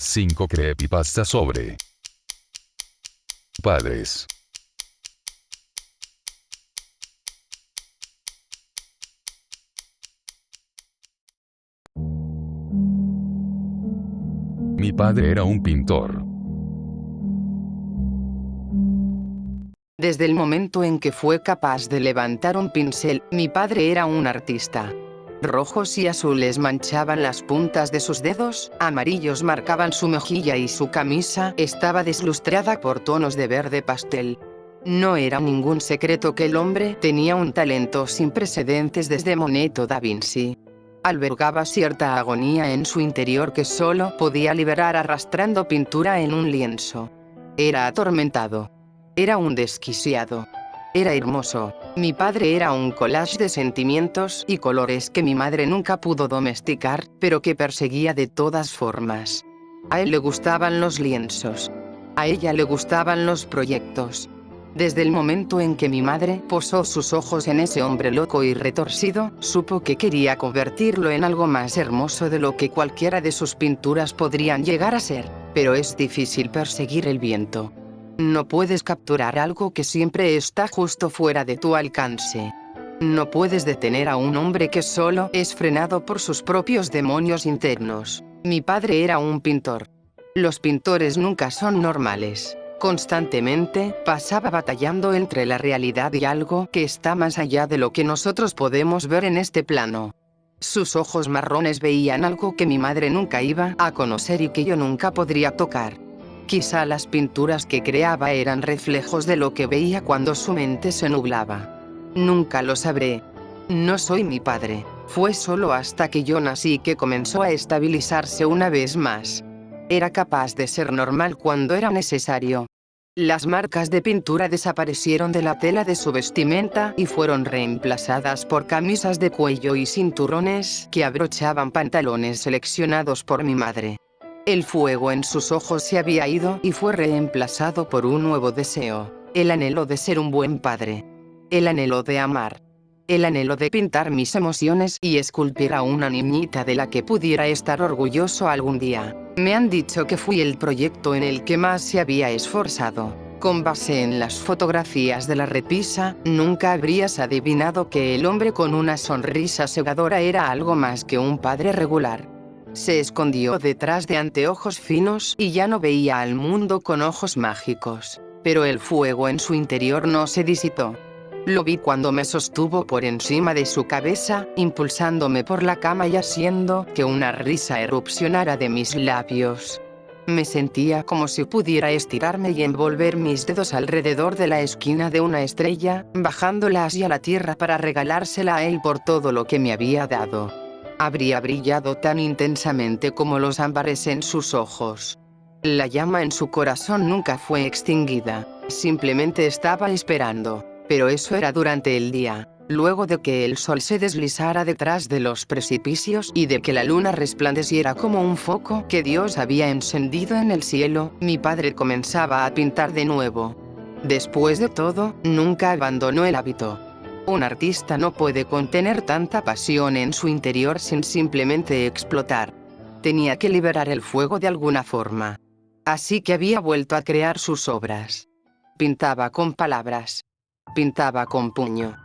5 creepypastas sobre padres. Mi padre era un pintor. Desde el momento en que fue capaz de levantar un pincel, mi padre era un artista. Rojos y azules manchaban las puntas de sus dedos, amarillos marcaban su mejilla y su camisa estaba deslustrada por tonos de verde pastel. No era ningún secreto que el hombre tenía un talento sin precedentes desde Monet o Da Vinci. Albergaba cierta agonía en su interior que solo podía liberar arrastrando pintura en un lienzo. Era atormentado. Era un desquiciado. Era hermoso. Mi padre era un collage de sentimientos y colores que mi madre nunca pudo domesticar, pero que perseguía de todas formas. A él le gustaban los lienzos. A ella le gustaban los proyectos. Desde el momento en que mi madre posó sus ojos en ese hombre loco y retorcido, supo que quería convertirlo en algo más hermoso de lo que cualquiera de sus pinturas podrían llegar a ser. Pero es difícil perseguir el viento. No puedes capturar algo que siempre está justo fuera de tu alcance. No puedes detener a un hombre que solo es frenado por sus propios demonios internos. Mi padre era un pintor. Los pintores nunca son normales. Constantemente pasaba batallando entre la realidad y algo que está más allá de lo que nosotros podemos ver en este plano. Sus ojos marrones veían algo que mi madre nunca iba a conocer y que yo nunca podría tocar. Quizá las pinturas que creaba eran reflejos de lo que veía cuando su mente se nublaba. Nunca lo sabré. No soy mi padre. Fue solo hasta que yo nací que comenzó a estabilizarse una vez más. Era capaz de ser normal cuando era necesario. Las marcas de pintura desaparecieron de la tela de su vestimenta y fueron reemplazadas por camisas de cuello y cinturones que abrochaban pantalones seleccionados por mi madre. El fuego en sus ojos se había ido y fue reemplazado por un nuevo deseo, el anhelo de ser un buen padre, el anhelo de amar, el anhelo de pintar mis emociones y esculpir a una niñita de la que pudiera estar orgulloso algún día. Me han dicho que fui el proyecto en el que más se había esforzado. Con base en las fotografías de la repisa, nunca habrías adivinado que el hombre con una sonrisa cegadora era algo más que un padre regular. Se escondió detrás de anteojos finos y ya no veía al mundo con ojos mágicos. Pero el fuego en su interior no se disipó. Lo vi cuando me sostuvo por encima de su cabeza, impulsándome por la cama y haciendo que una risa erupcionara de mis labios. Me sentía como si pudiera estirarme y envolver mis dedos alrededor de la esquina de una estrella, bajándola hacia la tierra para regalársela a él por todo lo que me había dado. Habría brillado tan intensamente como los ámbares en sus ojos. La llama en su corazón nunca fue extinguida, simplemente estaba esperando. Pero eso era durante el día, luego de que el sol se deslizara detrás de los precipicios y de que la luna resplandeciera como un foco que Dios había encendido en el cielo, mi padre comenzaba a pintar de nuevo. Después de todo, nunca abandonó el hábito. Un artista no puede contener tanta pasión en su interior sin simplemente explotar. Tenía que liberar el fuego de alguna forma. Así que había vuelto a crear sus obras. Pintaba con palabras. Pintaba con puño.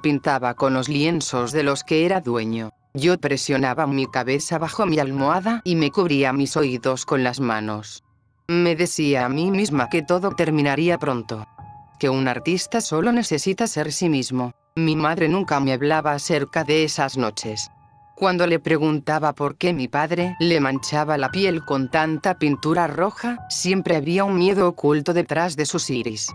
Pintaba con los lienzos de los que era dueño. Yo presionaba mi cabeza bajo mi almohada y me cubría mis oídos con las manos. Me decía a mí misma que todo terminaría pronto. Que un artista solo necesita ser sí mismo. Mi madre nunca me hablaba acerca de esas noches. Cuando le preguntaba por qué mi padre le manchaba la piel con tanta pintura roja, siempre había un miedo oculto detrás de sus iris.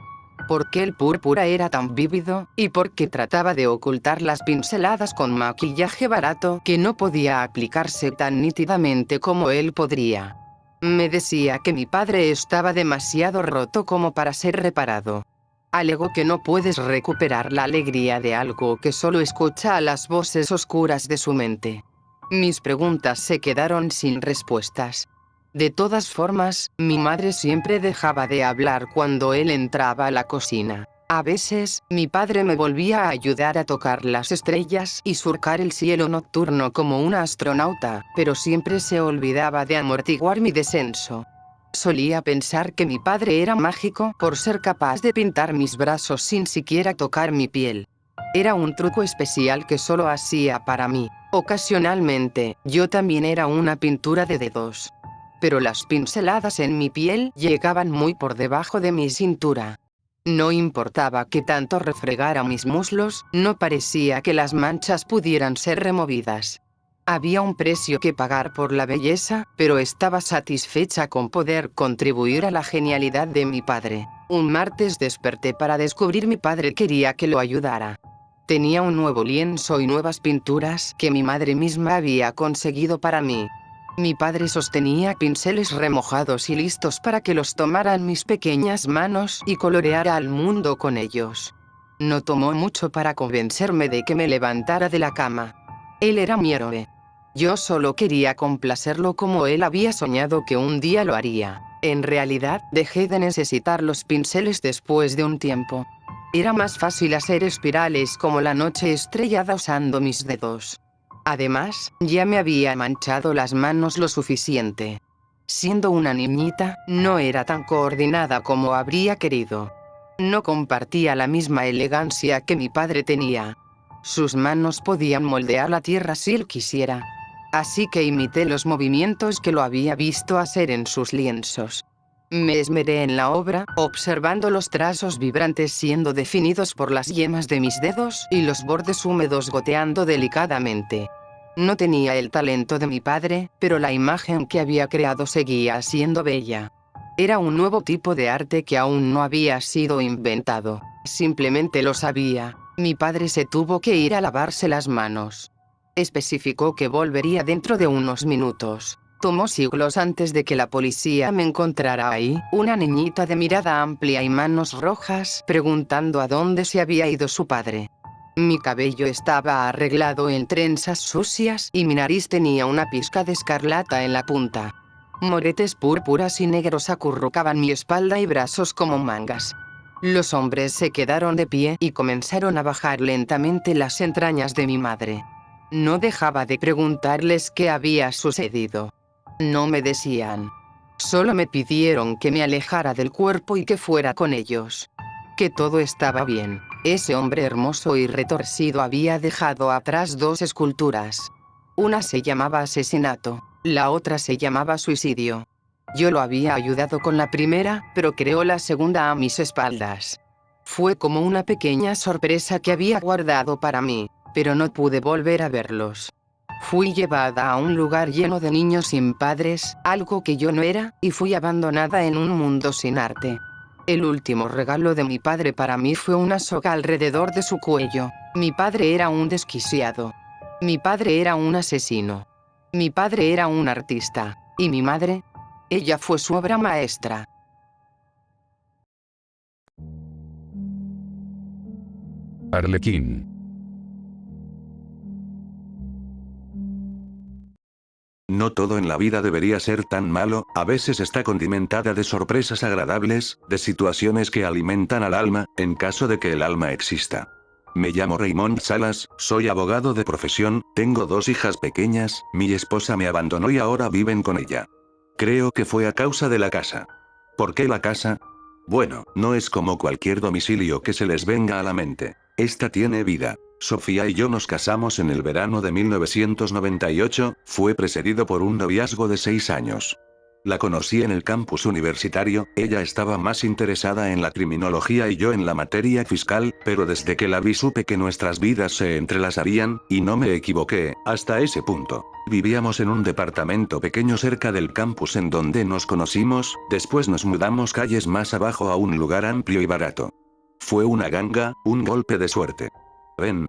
¿Por qué el púrpura era tan vívido? ¿Y por qué trataba de ocultar las pinceladas con maquillaje barato que no podía aplicarse tan nítidamente como él podría? Me decía que mi padre estaba demasiado roto como para ser reparado. Alegó que no puedes recuperar la alegría de algo que solo escucha a las voces oscuras de su mente. Mis preguntas se quedaron sin respuestas. De todas formas, mi madre siempre dejaba de hablar cuando él entraba a la cocina. A veces, mi padre me volvía a ayudar a tocar las estrellas y surcar el cielo nocturno como un astronauta, pero siempre se olvidaba de amortiguar mi descenso. Solía pensar que mi padre era mágico por ser capaz de pintar mis brazos sin siquiera tocar mi piel. Era un truco especial que solo hacía para mí. Ocasionalmente, yo también era una pintura de dedos. Pero las pinceladas en mi piel llegaban muy por debajo de mi cintura. No importaba que tanto refregara mis muslos, no parecía que las manchas pudieran ser removidas. Había un precio que pagar por la belleza, pero estaba satisfecha con poder contribuir a la genialidad de mi padre. Un martes desperté para descubrir mi padre quería que lo ayudara. Tenía un nuevo lienzo y nuevas pinturas que mi madre misma había conseguido para mí. Mi padre sostenía pinceles remojados y listos para que los tomaran mis pequeñas manos y coloreara al mundo con ellos. No tomó mucho para convencerme de que me levantara de la cama. Él era mi héroe. Yo solo quería complacerlo como él había soñado que un día lo haría. En realidad, dejé de necesitar los pinceles después de un tiempo. Era más fácil hacer espirales como la noche estrellada usando mis dedos. Además, ya me había manchado las manos lo suficiente. Siendo una niñita, no era tan coordinada como habría querido. No compartía la misma elegancia que mi padre tenía. Sus manos podían moldear la tierra si él quisiera. Así que imité los movimientos que lo había visto hacer en sus lienzos. Me esmeré en la obra, observando los trazos vibrantes siendo definidos por las yemas de mis dedos y los bordes húmedos goteando delicadamente. No tenía el talento de mi padre, pero la imagen que había creado seguía siendo bella. Era un nuevo tipo de arte que aún no había sido inventado. Simplemente lo sabía. Mi padre se tuvo que ir a lavarse las manos. Especificó que volvería dentro de unos minutos. Tomó siglos antes de que la policía me encontrara ahí, una niñita de mirada amplia y manos rojas, preguntando a dónde se había ido su padre. Mi cabello estaba arreglado en trenzas sucias y mi nariz tenía una pizca de escarlata en la punta. Moretes púrpuras y negros acurrucaban mi espalda y brazos como mangas. Los hombres se quedaron de pie y comenzaron a bajar lentamente las entrañas de mi madre. No dejaba de preguntarles qué había sucedido. No me decían. Solo me pidieron que me alejara del cuerpo y que fuera con ellos. Que todo estaba bien. Ese hombre hermoso y retorcido había dejado atrás dos esculturas. Una se llamaba asesinato, la otra se llamaba suicidio. Yo lo había ayudado con la primera, pero creó la segunda a mis espaldas. Fue como una pequeña sorpresa que había guardado para mí, pero no pude volver a verlos. Fui llevada a un lugar lleno de niños sin padres, algo que yo no era, y fui abandonada en un mundo sin arte. El último regalo de mi padre para mí fue una soga alrededor de su cuello. Mi padre era un desquiciado. Mi padre era un asesino. Mi padre era un artista. ¿Y mi madre? Ella fue su obra maestra. Arlequín. No todo en la vida debería ser tan malo, a veces está condimentada de sorpresas agradables, de situaciones que alimentan al alma, en caso de que el alma exista. Me llamo Raymond Salas, soy abogado de profesión, tengo 2 hijas pequeñas, mi esposa me abandonó y ahora viven con ella. Creo que fue a causa de la casa. ¿Por qué la casa? Bueno, no es como cualquier domicilio que se les venga a la mente. Esta tiene vida. Sofía y yo nos casamos en el verano de 1998, fue precedido por un noviazgo de 6 años. La conocí en el campus universitario, ella estaba más interesada en la criminología y yo en la materia fiscal, pero desde que la vi supe que nuestras vidas se entrelazarían, y no me equivoqué, hasta ese punto. Vivíamos en un departamento pequeño cerca del campus en donde nos conocimos, después nos mudamos calles más abajo a un lugar amplio y barato. Fue una ganga, un golpe de suerte. Ven.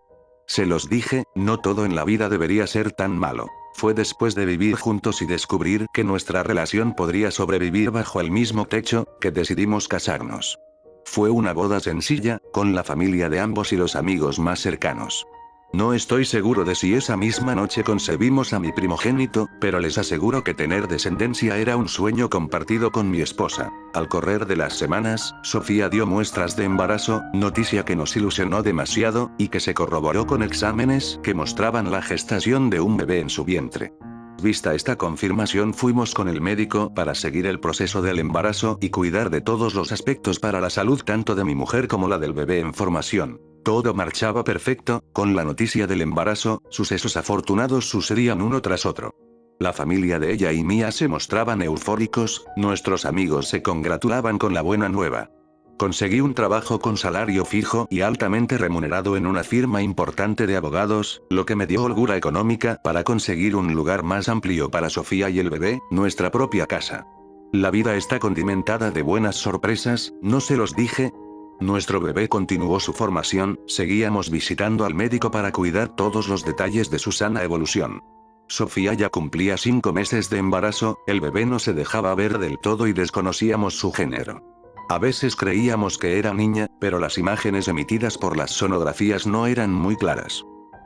Se los dije, no todo en la vida debería ser tan malo. Fue después de vivir juntos y descubrir que nuestra relación podría sobrevivir bajo el mismo techo, que decidimos casarnos. Fue una boda sencilla, con la familia de ambos y los amigos más cercanos. No estoy seguro de si esa misma noche concebimos a mi primogénito, pero les aseguro que tener descendencia era un sueño compartido con mi esposa. Al correr de las semanas, Sofía dio muestras de embarazo, noticia que nos ilusionó demasiado, y que se corroboró con exámenes que mostraban la gestación de un bebé en su vientre. Vista esta confirmación, fuimos con el médico para seguir el proceso del embarazo y cuidar de todos los aspectos para la salud tanto de mi mujer como la del bebé en formación. Todo marchaba perfecto, con la noticia del embarazo, sucesos afortunados sucedían uno tras otro. La familia de ella y mía se mostraban eufóricos, nuestros amigos se congratulaban con la buena nueva. Conseguí un trabajo con salario fijo y altamente remunerado en una firma importante de abogados, lo que me dio holgura económica para conseguir un lugar más amplio para Sofía y el bebé, nuestra propia casa. La vida está condimentada de buenas sorpresas, ¿no se los dije? Nuestro bebé continuó su formación, seguíamos visitando al médico para cuidar todos los detalles de su sana evolución. Sofía ya cumplía 5 meses de embarazo, el bebé no se dejaba ver del todo y desconocíamos su género. A veces creíamos que era niña, pero las imágenes emitidas por las sonografías no eran muy claras.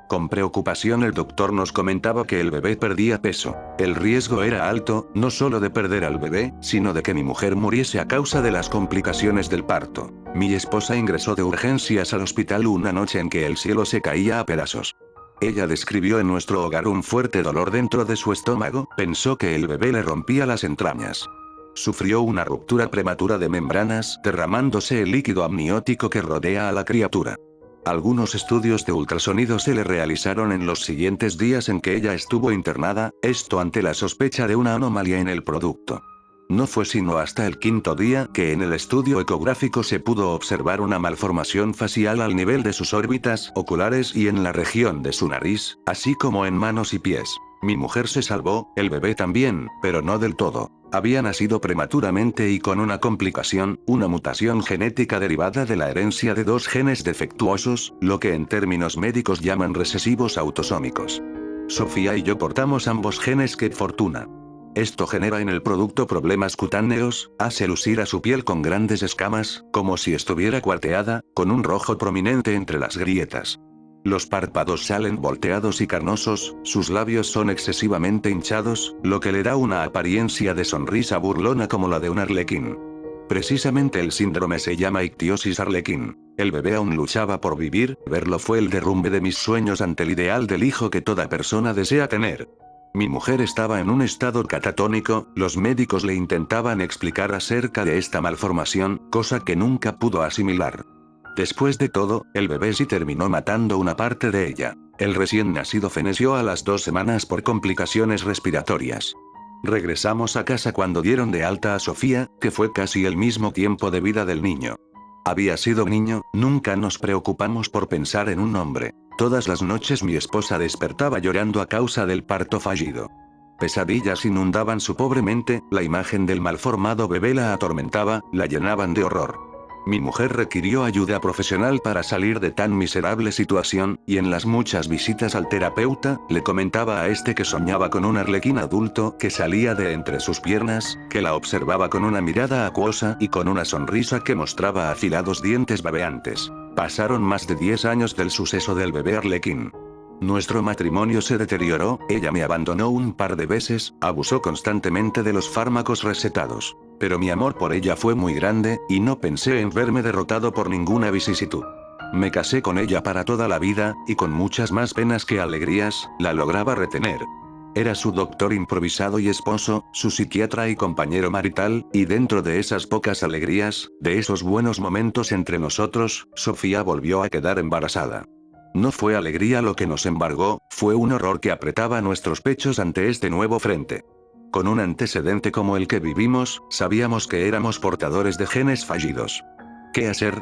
Con preocupación el doctor nos comentaba que el bebé perdía peso. El riesgo era alto, no solo de perder al bebé, sino de que mi mujer muriese a causa de las complicaciones del parto. Mi esposa ingresó de urgencias al hospital una noche en que el cielo se caía a pedazos. Ella describió en nuestro hogar un fuerte dolor dentro de su estómago, pensó que el bebé le rompía las entrañas. Sufrió una ruptura prematura de membranas, derramándose el líquido amniótico que rodea a la criatura. Algunos estudios de ultrasonido se le realizaron en los siguientes días en que ella estuvo internada, esto ante la sospecha de una anomalía en el producto. No fue sino hasta el 5.º día que en el estudio ecográfico se pudo observar una malformación facial al nivel de sus órbitas oculares y en la región de su nariz, así como en manos y pies. Mi mujer se salvó, el bebé también, pero no del todo. Había nacido prematuramente y con una complicación, una mutación genética derivada de la herencia de 2 genes defectuosos, lo que en términos médicos llaman recesivos autosómicos. Sofía y yo portamos ambos genes, qué fortuna. Esto genera en el producto problemas cutáneos, hace lucir a su piel con grandes escamas, como si estuviera cuarteada, con un rojo prominente entre las grietas. Los párpados salen volteados y carnosos, sus labios son excesivamente hinchados, lo que le da una apariencia de sonrisa burlona como la de un arlequín. Precisamente el síndrome se llama ictiosis arlequín. El bebé aún luchaba por vivir, verlo fue el derrumbe de mis sueños ante el ideal del hijo que toda persona desea tener. Mi mujer estaba en un estado catatónico, los médicos le intentaban explicar acerca de esta malformación, cosa que nunca pudo asimilar. Después de todo, el bebé sí terminó matando una parte de ella. El recién nacido feneció a las 2 semanas por complicaciones respiratorias. Regresamos a casa cuando dieron de alta a Sofía, que fue casi el mismo tiempo de vida del niño. Había sido niño, nunca nos preocupamos por pensar en un nombre. Todas las noches mi esposa despertaba llorando a causa del parto fallido. Pesadillas inundaban su pobre mente, la imagen del malformado bebé la atormentaba, la llenaban de horror. Mi mujer requirió ayuda profesional para salir de tan miserable situación, y en las muchas visitas al terapeuta, le comentaba a este que soñaba con un arlequín adulto que salía de entre sus piernas, que la observaba con una mirada acuosa y con una sonrisa que mostraba afilados dientes babeantes. Pasaron más de 10 años del suceso del bebé arlequín. Nuestro matrimonio se deterioró, ella me abandonó un par de veces, abusó constantemente de los fármacos recetados. Pero mi amor por ella fue muy grande, y no pensé en verme derrotado por ninguna vicisitud. Me casé con ella para toda la vida, y con muchas más penas que alegrías, la lograba retener. Era su doctor improvisado y esposo, su psiquiatra y compañero marital, y dentro de esas pocas alegrías, de esos buenos momentos entre nosotros, Sofía volvió a quedar embarazada. No fue alegría lo que nos embargó, fue un horror que apretaba nuestros pechos ante este nuevo frente. Con un antecedente como el que vivimos, sabíamos que éramos portadores de genes fallidos. ¿Qué hacer?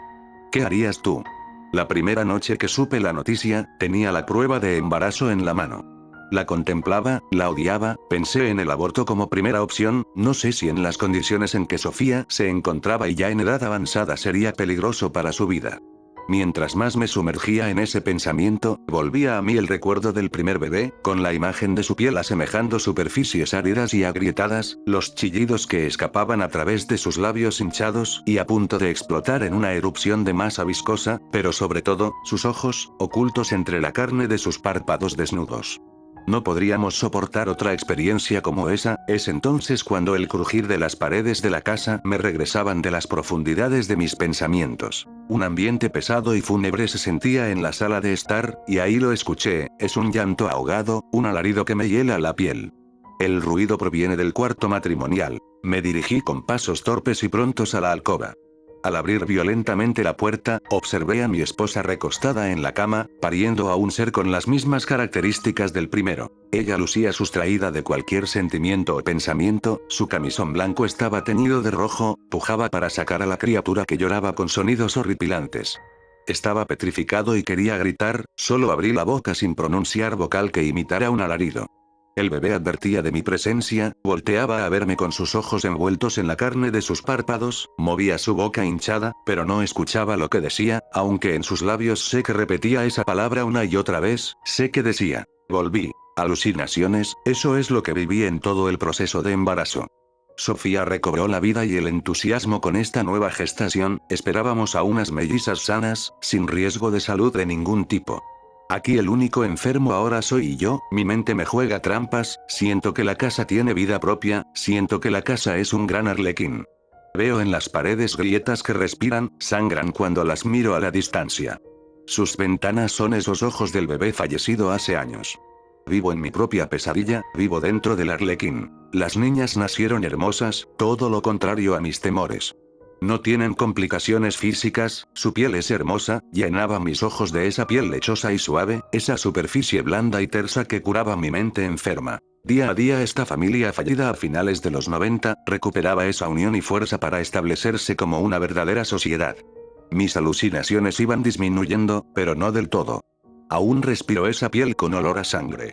¿Qué harías tú? La primera noche que supe la noticia, tenía la prueba de embarazo en la mano. La contemplaba, la odiaba, pensé en el aborto como primera opción, no sé si en las condiciones en que Sofía se encontraba y ya en edad avanzada sería peligroso para su vida. Mientras más me sumergía en ese pensamiento, volvía a mí el recuerdo del primer bebé, con la imagen de su piel asemejando superficies áridas y agrietadas, los chillidos que escapaban a través de sus labios hinchados y a punto de explotar en una erupción de masa viscosa, pero sobre todo, sus ojos, ocultos entre la carne de sus párpados desnudos. No podríamos soportar otra experiencia como esa. Es entonces cuando el crujir de las paredes de la casa me regresaban de las profundidades de mis pensamientos. Un ambiente pesado y fúnebre se sentía en la sala de estar, y ahí lo escuché. Es un llanto ahogado, un alarido que me hiela la piel. El ruido proviene del cuarto matrimonial. Me dirigí con pasos torpes y prontos a la alcoba. Al abrir violentamente la puerta, observé a mi esposa recostada en la cama, pariendo a un ser con las mismas características del primero. Ella lucía sustraída de cualquier sentimiento o pensamiento, su camisón blanco estaba teñido de rojo, pujaba para sacar a la criatura que lloraba con sonidos horripilantes. Estaba petrificado y quería gritar, solo abrí la boca sin pronunciar vocal que imitara un alarido. El bebé advertía de mi presencia, volteaba a verme con sus ojos envueltos en la carne de sus párpados, movía su boca hinchada, pero no escuchaba lo que decía, aunque en sus labios sé que repetía esa palabra una y otra vez, sé que decía, volví. Alucinaciones, eso es lo que viví en todo el proceso de embarazo. Sofía recobró la vida y el entusiasmo con esta nueva gestación. Esperábamos a unas mellizas sanas, sin riesgo de salud de ningún tipo. Aquí el único enfermo ahora soy yo, mi mente me juega trampas, siento que la casa tiene vida propia, siento que la casa es un gran arlequín. Veo en las paredes grietas que respiran, sangran cuando las miro a la distancia. Sus ventanas son esos ojos del bebé fallecido hace años. Vivo en mi propia pesadilla, vivo dentro del arlequín. Las niñas nacieron hermosas, todo lo contrario a mis temores. No tienen complicaciones físicas, su piel es hermosa, llenaba mis ojos de esa piel lechosa y suave, esa superficie blanda y tersa que curaba mi mente enferma. Día a día esta familia fallida a finales de los 90, recuperaba esa unión y fuerza para establecerse como una verdadera sociedad. Mis alucinaciones iban disminuyendo, pero no del todo. Aún respiro esa piel con olor a sangre.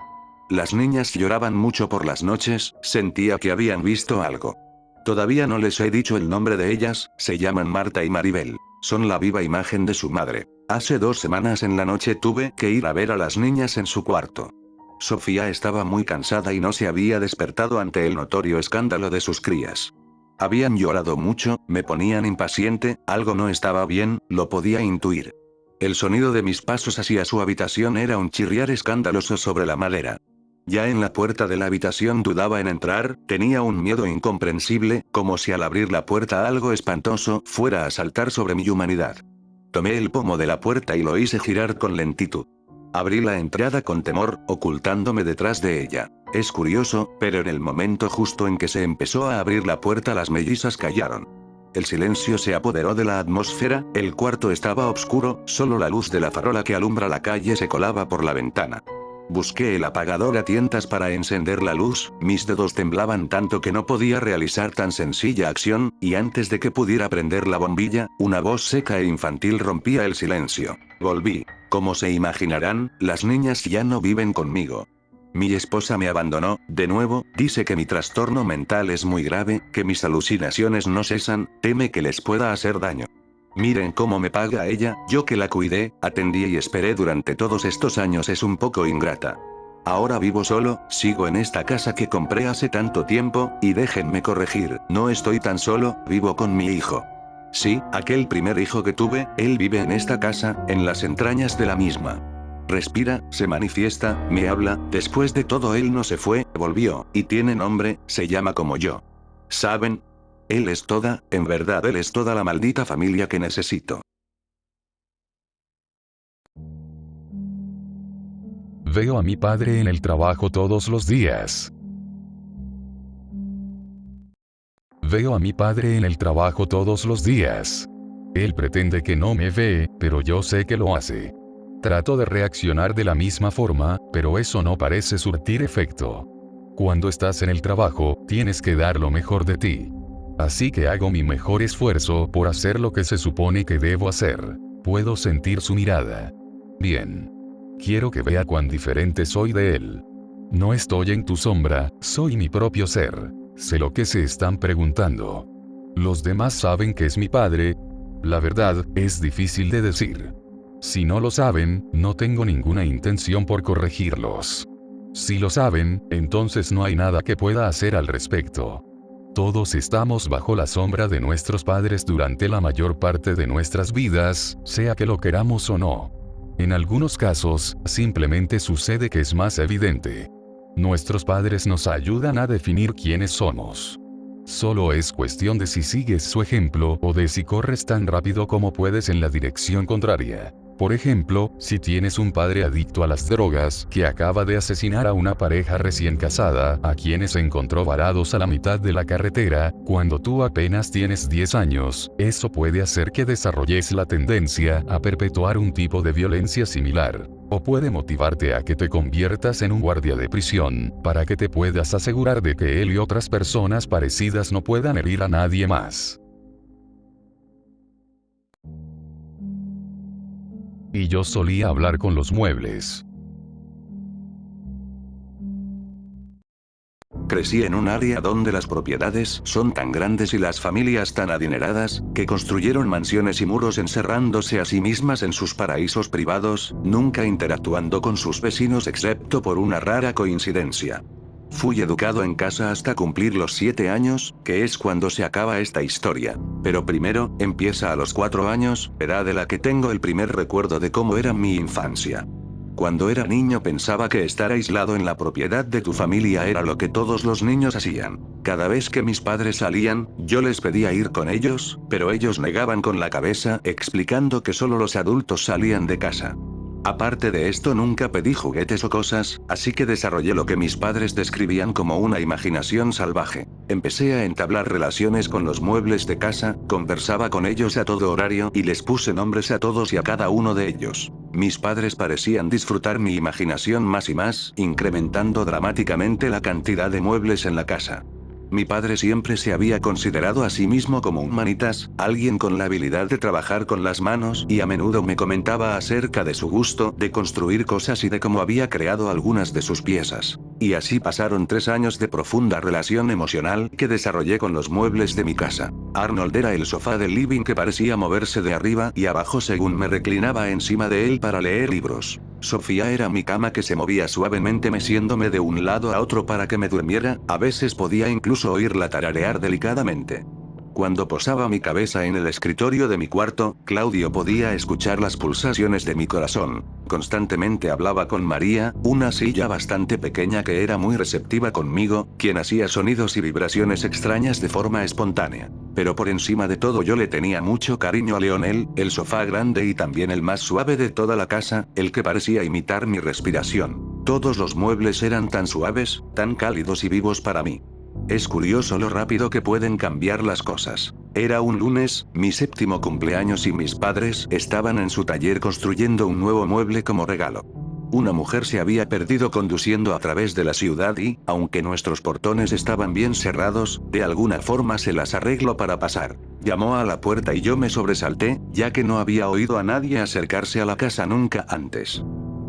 Las niñas lloraban mucho por las noches, sentía que habían visto algo. Todavía no les he dicho el nombre de ellas, se llaman Marta y Maribel. Son la viva imagen de su madre. Hace 2 semanas en la noche tuve que ir a ver a las niñas en su cuarto. Sofía estaba muy cansada y no se había despertado ante el notorio escándalo de sus crías. Habían llorado mucho, me ponían impaciente, algo no estaba bien, lo podía intuir. El sonido de mis pasos hacia su habitación era un chirriar escandaloso sobre la madera. Ya en la puerta de la habitación dudaba en entrar, tenía un miedo incomprensible, como si al abrir la puerta algo espantoso fuera a saltar sobre mi humanidad. Tomé el pomo de la puerta y lo hice girar con lentitud. Abrí la entrada con temor, ocultándome detrás de ella. Es curioso, pero en el momento justo en que se empezó a abrir la puerta las mellizas callaron. El silencio se apoderó de la atmósfera, el cuarto estaba oscuro, solo la luz de la farola que alumbra la calle se colaba por la ventana. Busqué el apagador a tientas para encender la luz, mis dedos temblaban tanto que no podía realizar tan sencilla acción, y antes de que pudiera prender la bombilla, una voz seca e infantil rompía el silencio. Volví. Como se imaginarán, las niñas ya no viven conmigo. Mi esposa me abandonó, de nuevo, dice que mi trastorno mental es muy grave, que mis alucinaciones no cesan, teme que les pueda hacer daño. Miren cómo me paga ella, yo que la cuidé, atendí y esperé durante todos estos años es un poco ingrata. Ahora vivo solo, sigo en esta casa que compré hace tanto tiempo, y déjenme corregir, no estoy tan solo, vivo con mi hijo. Sí, aquel primer hijo que tuve, él vive en esta casa, en las entrañas de la misma. Respira, se manifiesta, me habla, después de todo él no se fue, volvió, y tiene nombre, se llama como yo. ¿Saben? Él es toda, en verdad él es toda la maldita familia que necesito. Veo a mi padre en el trabajo todos los días. Veo a mi padre en el trabajo todos los días. Él pretende que no me ve, pero yo sé que lo hace. Trato de reaccionar de la misma forma, pero eso no parece surtir efecto. Cuando estás en el trabajo, tienes que dar lo mejor de ti. Así que hago mi mejor esfuerzo por hacer lo que se supone que debo hacer. Puedo sentir su mirada. Bien. Quiero que vea cuán diferente soy de él. No estoy en tu sombra, soy mi propio ser. Sé lo que se están preguntando. Los demás saben que es mi padre. La verdad, es difícil de decir. Si no lo saben, no tengo ninguna intención por corregirlos. Si lo saben, entonces no hay nada que pueda hacer al respecto. Todos estamos bajo la sombra de nuestros padres durante la mayor parte de nuestras vidas, sea que lo queramos o no. En algunos casos, simplemente sucede que es más evidente. Nuestros padres nos ayudan a definir quiénes somos. Solo es cuestión de si sigues su ejemplo o de si corres tan rápido como puedes en la dirección contraria. Por ejemplo, si tienes un padre adicto a las drogas que acaba de asesinar a una pareja recién casada, a quienes encontró varados a la mitad de la carretera, cuando tú apenas tienes 10 años, eso puede hacer que desarrolles la tendencia a perpetuar un tipo de violencia similar. O puede motivarte a que te conviertas en un guardia de prisión, para que te puedas asegurar de que él y otras personas parecidas no puedan herir a nadie más. Y yo solía hablar con los muebles. Crecí en un área donde las propiedades son tan grandes y las familias tan adineradas, que construyeron mansiones y muros encerrándose a sí mismas en sus paraísos privados, nunca interactuando con sus vecinos excepto por una rara coincidencia. Fui educado en casa hasta cumplir los 7 años, que es cuando se acaba esta historia. Pero primero, empieza a los 4 años, edad de la que tengo el primer recuerdo de cómo era mi infancia. Cuando era niño pensaba que estar aislado en la propiedad de tu familia era lo que todos los niños hacían. Cada vez que mis padres salían, yo les pedía ir con ellos, pero ellos negaban con la cabeza, explicando que solo los adultos salían de casa. Aparte de esto nunca pedí juguetes o cosas, así que desarrollé lo que mis padres describían como una imaginación salvaje. Empecé a entablar relaciones con los muebles de casa, conversaba con ellos a todo horario y les puse nombres a todos y a cada uno de ellos. Mis padres parecían disfrutar mi imaginación más y más, incrementando dramáticamente la cantidad de muebles en la casa. Mi padre siempre se había considerado a sí mismo como un manitas, alguien con la habilidad de trabajar con las manos, y a menudo me comentaba acerca de su gusto de construir cosas y de cómo había creado algunas de sus piezas. Y así pasaron 3 años de profunda relación emocional que desarrollé con los muebles de mi casa. Arnold era el sofá del living que parecía moverse de arriba y abajo según me reclinaba encima de él para leer libros. Sofía era mi cama que se movía suavemente meciéndome de un lado a otro para que me durmiera, a veces podía incluso oírla tararear delicadamente. Cuando posaba mi cabeza en el escritorio de mi cuarto, Claudio podía escuchar las pulsaciones de mi corazón. Constantemente hablaba con María, una silla bastante pequeña que era muy receptiva conmigo, quien hacía sonidos y vibraciones extrañas de forma espontánea. Pero por encima de todo yo le tenía mucho cariño a Leonel, el sofá grande y también el más suave de toda la casa, el que parecía imitar mi respiración. Todos los muebles eran tan suaves, tan cálidos y vivos para mí. Es curioso lo rápido que pueden cambiar las cosas. Era un lunes, mi 7º cumpleaños y mis padres estaban en su taller construyendo un nuevo mueble como regalo. Una mujer se había perdido conduciendo a través de la ciudad y, aunque nuestros portones estaban bien cerrados, de alguna forma se las arregló para pasar. Llamó a la puerta y yo me sobresalté, ya que no había oído a nadie acercarse a la casa nunca antes.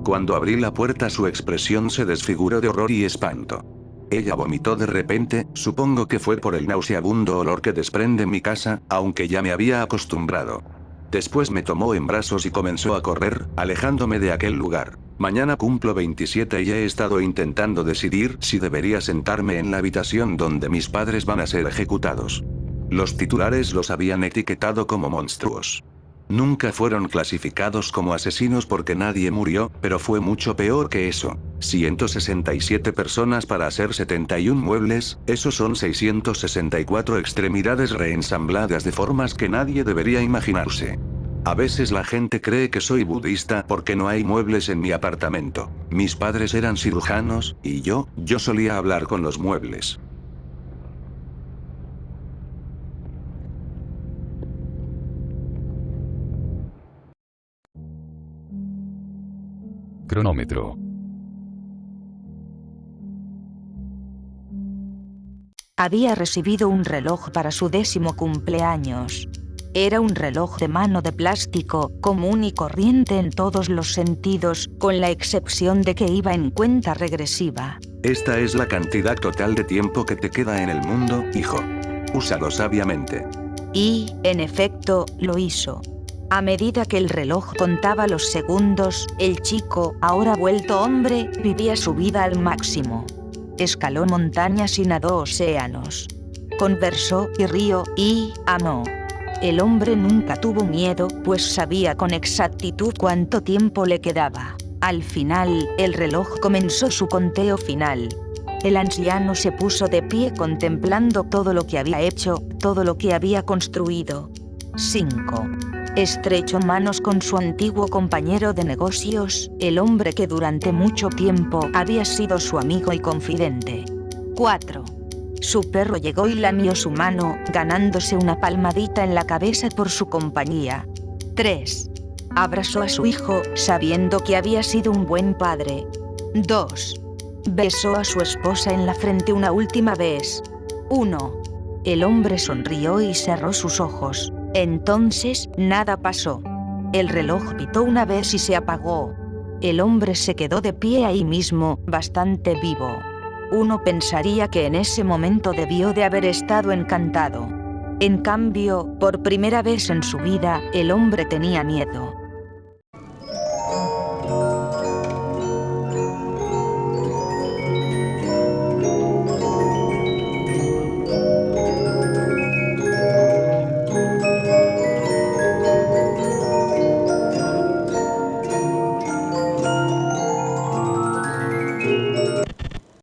Cuando abrí la puerta su expresión se desfiguró de horror y espanto. Ella vomitó de repente, supongo que fue por el nauseabundo olor que desprende mi casa, aunque ya me había acostumbrado. Después me tomó en brazos y comenzó a correr, alejándome de aquel lugar. Mañana cumplo 27 y he estado intentando decidir si debería sentarme en la habitación donde mis padres van a ser ejecutados. Los titulares los habían etiquetado como monstruos. Nunca fueron clasificados como asesinos porque nadie murió, pero fue mucho peor que eso. 167 personas para hacer 71 muebles, esos son 664 extremidades reensambladas de formas que nadie debería imaginarse. A veces la gente cree que soy budista porque no hay muebles en mi apartamento. Mis padres eran cirujanos, y yo solía hablar con los muebles. Cronómetro. Había recibido un reloj para su 10º cumpleaños. Era un reloj de mano de plástico, común y corriente en todos los sentidos, con la excepción de que iba en cuenta regresiva. Esta es la cantidad total de tiempo que te queda en el mundo, hijo. Úsalo sabiamente. Y, en efecto, lo hizo. A medida que el reloj contaba los segundos, el chico, ahora vuelto hombre, vivía su vida al máximo. Escaló montañas y nadó océanos. Conversó y rió y amó. El hombre nunca tuvo miedo, pues sabía con exactitud cuánto tiempo le quedaba. Al final, el reloj comenzó su conteo final. El anciano se puso de pie contemplando todo lo que había hecho, todo lo que había construido. 5. Estrechó manos con su antiguo compañero de negocios, el hombre que durante mucho tiempo había sido su amigo y confidente. 4. Su perro llegó y lamió su mano, ganándose una palmadita en la cabeza por su compañía. 3. Abrazó a su hijo, sabiendo que había sido un buen padre. 2. Besó a su esposa en la frente una última vez. 1. El hombre sonrió y cerró sus ojos. Entonces, nada pasó. El reloj pitó una vez y se apagó. El hombre se quedó de pie ahí mismo, bastante vivo. Uno pensaría que en ese momento debió de haber estado encantado. En cambio, por primera vez en su vida, el hombre tenía miedo.